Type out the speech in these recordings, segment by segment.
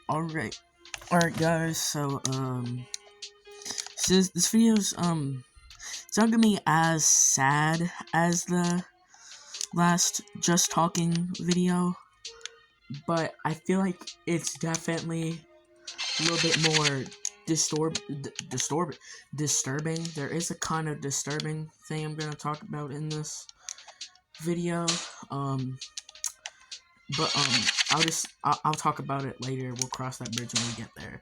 Alright. Alright guys, this video's it's not gonna be as sad as the last Just Talking video, but I feel like it's definitely a little bit more disturbing. There is a kind of disturbing thing I'm gonna talk about in this video. I'll talk about it later. We'll cross that bridge when we get there.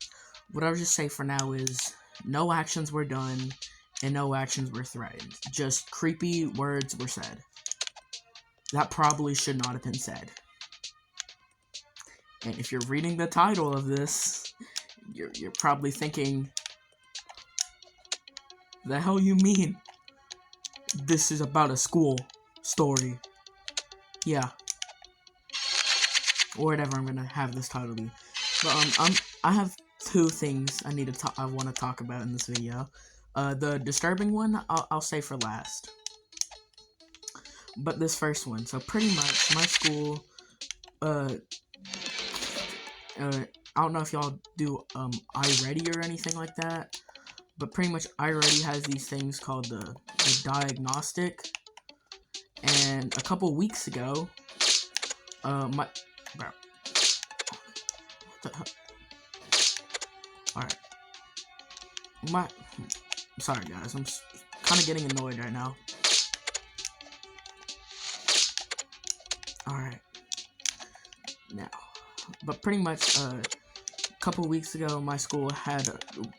What I'll just say for now is no actions were done and no actions were threatened. Just creepy words were said. That probably should not have been said. And if you're reading the title of this, you're probably thinking, the hell you mean? This is about a school story. Yeah. Or whatever I'm gonna have this title be. But I have two things I want to talk about in this video. The disturbing one I'll say for last. But this first one, so pretty much my school, I don't know if y'all do iReady or anything like that, but pretty much iReady has these things called the diagnostic. And a couple weeks ago, my bro, what the hell? Alright. Sorry guys, I'm kind of getting annoyed right now. Alright. Now. But pretty much, a couple weeks ago, my school had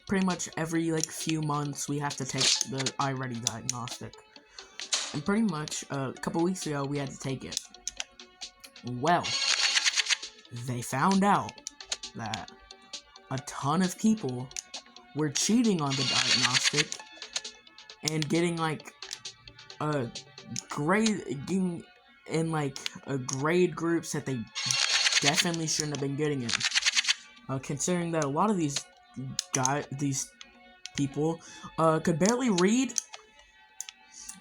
pretty much every, few months, we have to take the iReady diagnostic. And pretty much, a couple weeks ago, we had to take it. Well, they found out that a ton of people were cheating on the diagnostic and getting grade groups that they definitely shouldn't have been getting in. Considering that a lot of these people could barely read,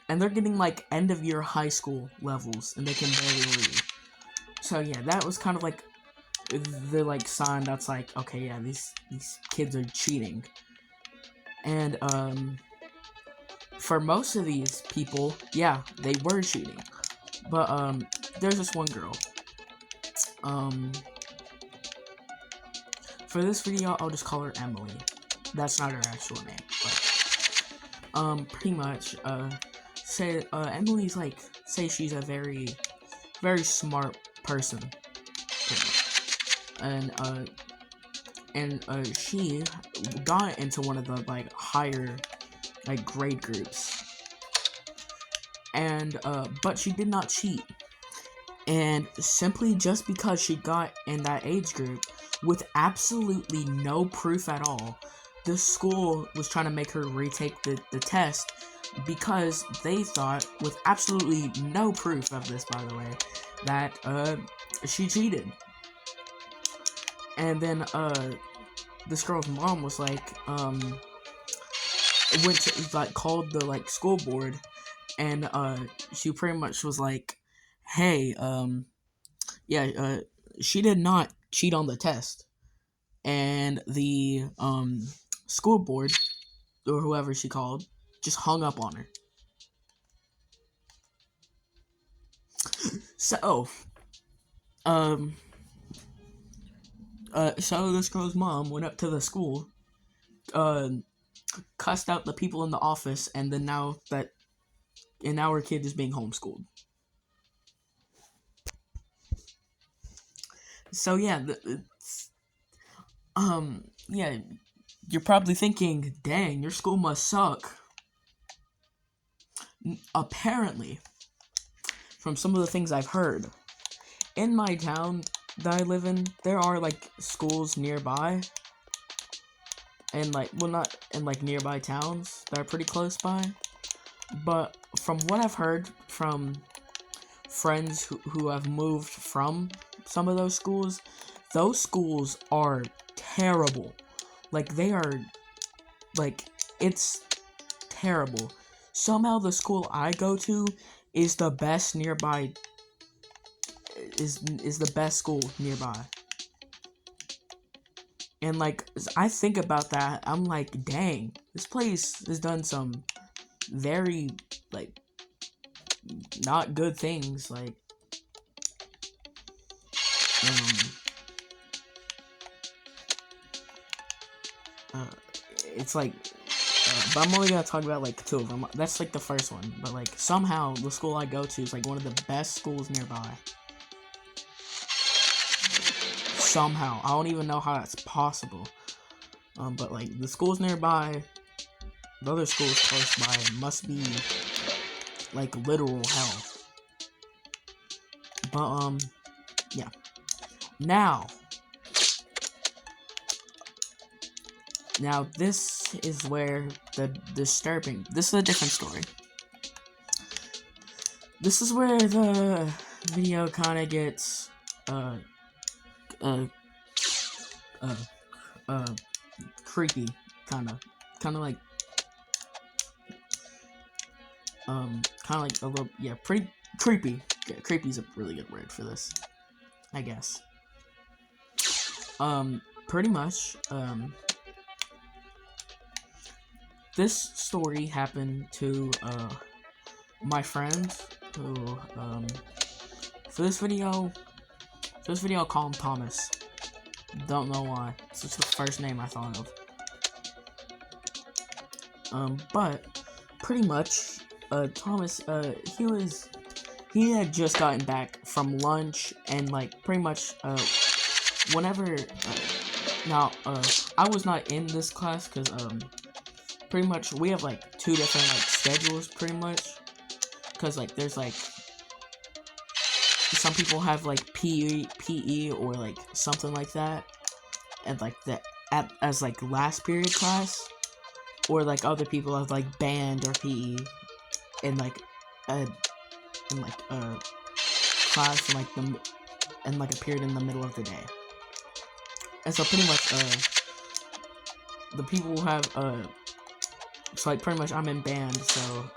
and they're getting end of year high school levels and they can barely read. So yeah, that was kind of the sign that's okay, yeah, these kids are cheating. And for most of these people, yeah, they were cheating. But there's this one girl. For this video, I'll just call her Emily. That's not her actual name, but pretty much say Emily's say she's a very, very smart person, and she got into one of the higher grade groups, and but she did not cheat. And simply just because she got in that age group with absolutely no proof at all, the school was trying to make her retake the test because they thought, with absolutely no proof of this, by the way, that she cheated. And then this girl's mom was went to called the school board, and she pretty much was hey, yeah, she did not cheat on the test. And the school board, or whoever she called, just hung up on her. So this girl's mom went up to the school, cussed out the people in the office, and then now her kid is being homeschooled. So yeah, yeah, you're probably thinking, dang, your school must suck. Apparently, from some of the things I've heard, in my town that I live in, there are schools nearby, and not in nearby towns that are pretty close by. But from what I've heard from friends who have moved from some of those schools are terrible. They are, it's terrible. Somehow the school I go to is the best nearby, is the best school nearby. And like, I think about that, I'm like, dang, this place has done some very, like, not good things. Like, um, uh, it's like, but I'm only gonna talk about like two of them. That's like the first one. But like, somehow the school I go to is like one of the best schools nearby. Somehow, I don't even know how that's possible. But like the schools nearby, the other schools close by must be like literal hell. But yeah. Now this is where the disturbing. This is a different story. This is where the video kind of gets creepy, kind of like a little, yeah, pretty creepy. Yeah, creepy is a really good word for this, I guess. Pretty much, this story happened to my friends who for this video I'll call him Thomas. Don't know why. It's just the first name I thought of. But pretty much, Thomas, he had just gotten back from lunch, and like pretty much, whenever, I was not in this class because pretty much we have like two different like schedules, pretty much, because like there's like some people have like PE or like something like that, and like as like last period class, or like other people have like band or PE, and like class and like a period in the middle of the day. And so pretty much the people who have so like pretty much I'm in band, so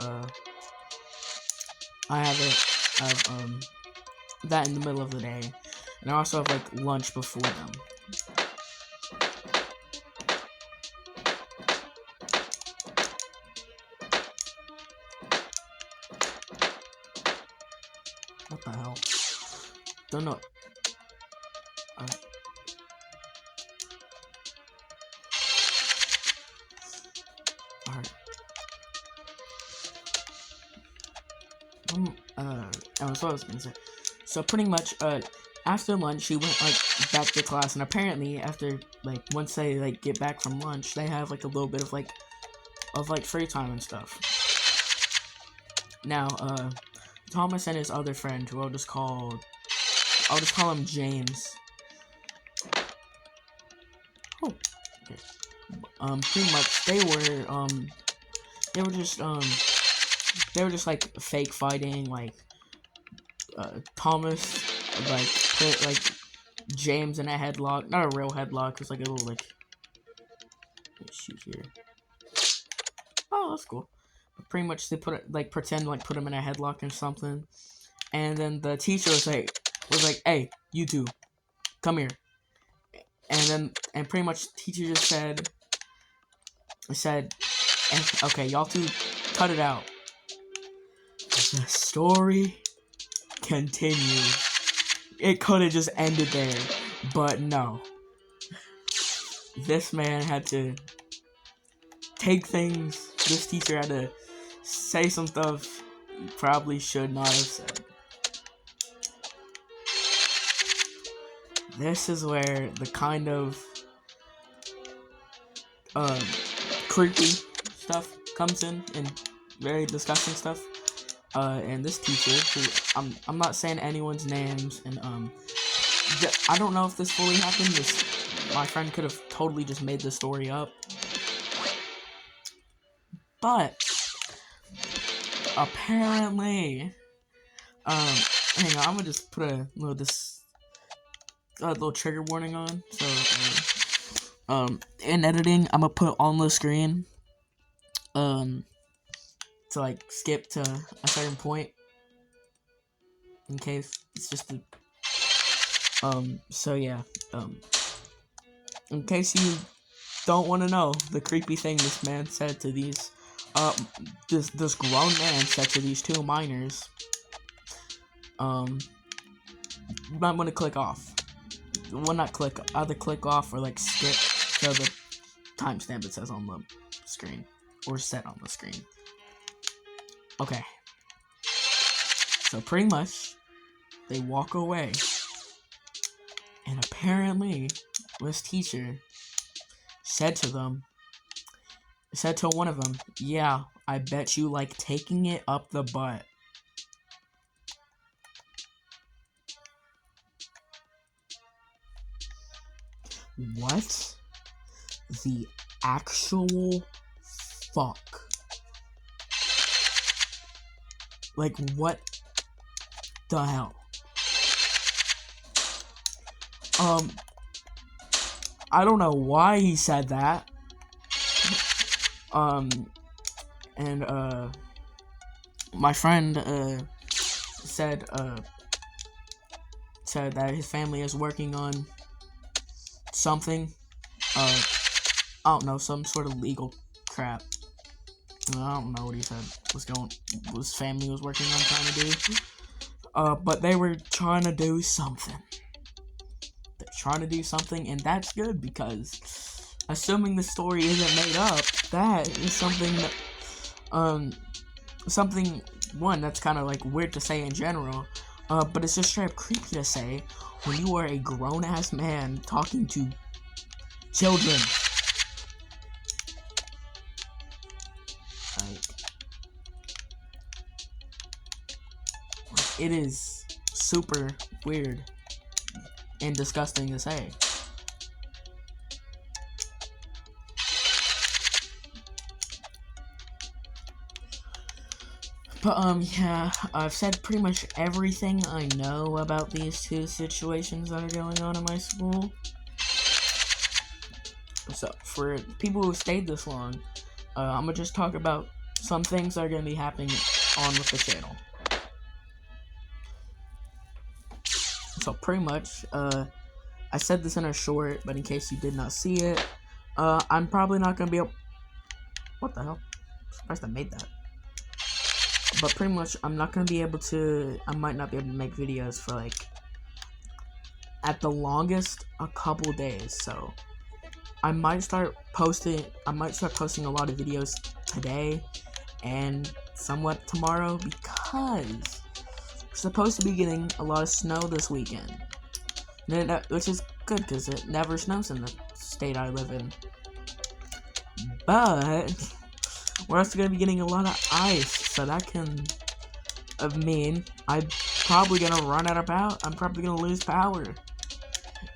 I have that in the middle of the day, and I also have like lunch before them. What the hell? Don't know. Alright. That's what I was gonna say. So pretty much, after lunch, she went like back to class, and apparently after like once they like get back from lunch, they have like a little bit of like free time and stuff. Now, Thomas and his other friend, who I'll just call him James. Oh, okay. Pretty much they were just like fake fighting, like Thomas like put like James in a headlock, not a real headlock, it's like a little like shoot here. Oh, that's cool. But pretty much they put it like put him in a headlock or something, and then the teacher was like, hey, you two, come here. And pretty much the teacher just said, okay, y'all two, cut it out. The story continues. It could have just ended there, but no. This man had to take things. This teacher had to say some stuff he probably should not have said. This is where the kind of creepy stuff comes in, and very disgusting stuff. And this teacher, who I'm not saying anyone's names, and I don't know if this fully happened. My friend could have totally just made this story up, but apparently, hang on, I'm gonna just put a little trigger warning on. So, in editing, I'm gonna put on the screen, to like skip to a certain point, in case it's just so yeah, in case you don't want to know the creepy thing this man said to these, this grown man said to these two minors, you might want to click off. Well, not click, either click off or like skip to the timestamp it says on the screen, or set on the screen. Okay. So pretty much, they walk away, and apparently, this teacher said to one of them, "Yeah, I bet you like taking it up the butt." What the actual fuck? Like, what the hell? I don't know why he said that. And my friend said that his family is working on something. I don't know, some sort of legal crap. I don't know what he said his family was working on trying to do. But they were trying to do something. They're trying to do something, and that's good, because assuming the story isn't made up, that is something that, something, one, that's kind of like weird to say in general, but it's just straight up creepy to say when you are a grown-ass man talking to children. It is super weird and disgusting to say. But, yeah, I've said pretty much everything I know about these two situations that are going on in my school. So, for people who stayed this long, I'm gonna just talk about some things that are gonna be happening on with the channel. So, pretty much, I said this in a short, but in case you did not see it, I'm probably not gonna be able... What the hell? I'm surprised I made that. But pretty much, I'm not gonna be able to... I might not be able to make videos for, like, at the longest, a couple days, so... I might start posting a lot of videos today, and somewhat tomorrow, because we're supposed to be getting a lot of snow this weekend. Which is good, because it never snows in the state I live in. But we're also going to be getting a lot of ice, so that can mean I'm probably going to run out of power. I'm probably going to lose power.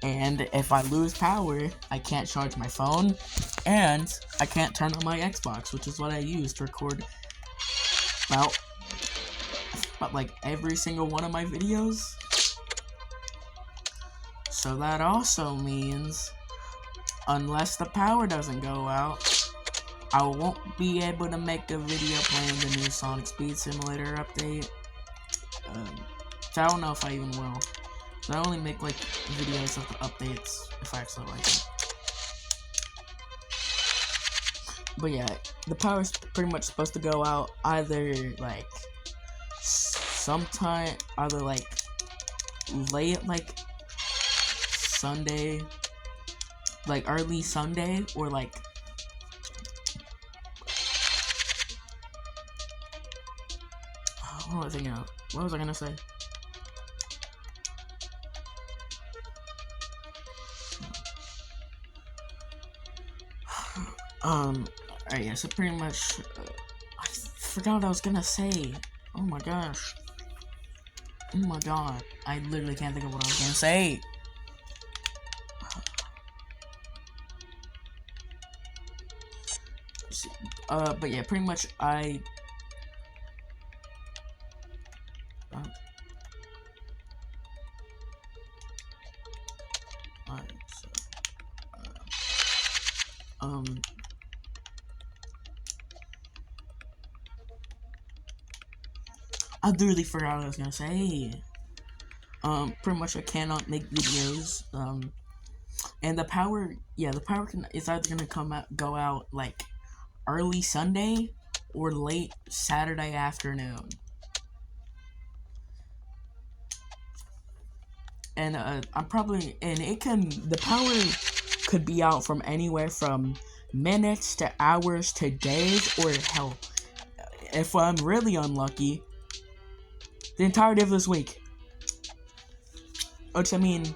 And if I lose power, I can't charge my phone, and I can't turn on my Xbox, which is what I use to record about like every single one of my videos. So that also means, unless the power doesn't go out, I won't be able to make a video playing the new Sonic Speed Simulator update. So I don't know if I even will. So I only make like videos of the updates if I actually like it. But yeah, the power's pretty much supposed to go out either like sometime, either like late like Sunday, like early Sunday, or like what was I gonna say? Alright, yeah, so pretty much, I forgot what I was gonna say. Oh my gosh. Oh my god. I literally can't think of what I was gonna say. But yeah, pretty much, alright, so, I literally forgot what I was gonna say. Pretty much I cannot make videos, And the power, yeah, the power is either gonna go out like early Sunday or late Saturday afternoon. And the power could be out from anywhere from minutes to hours to days, or hell, if I'm really unlucky, the entire day of this week. Which, I mean,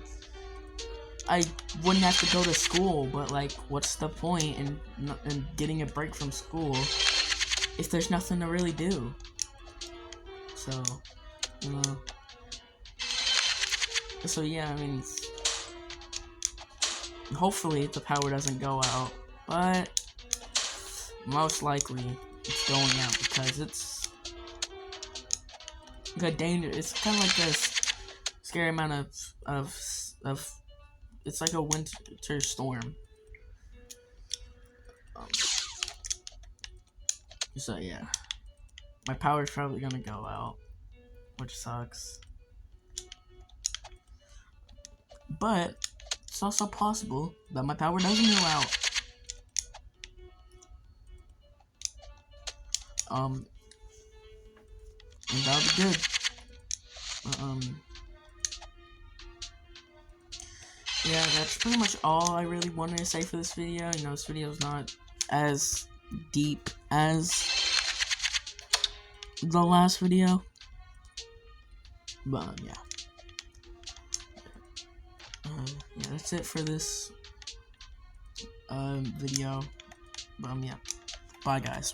I wouldn't have to go to school, but like, what's the point in getting a break from school if there's nothing to really do? So, you know. So yeah, I mean, hopefully the power doesn't go out, but most likely it's going out because it's good danger. It's kind of like this scary amount of it's like a winter storm. So yeah, my power's probably gonna go out, which sucks. But it's also possible that my power doesn't go out. And that'll be good. Yeah, that's pretty much all I really wanted to say for this video. You know, this video is not as deep as the last video, but yeah. Yeah, that's it for this video. Yeah, bye guys.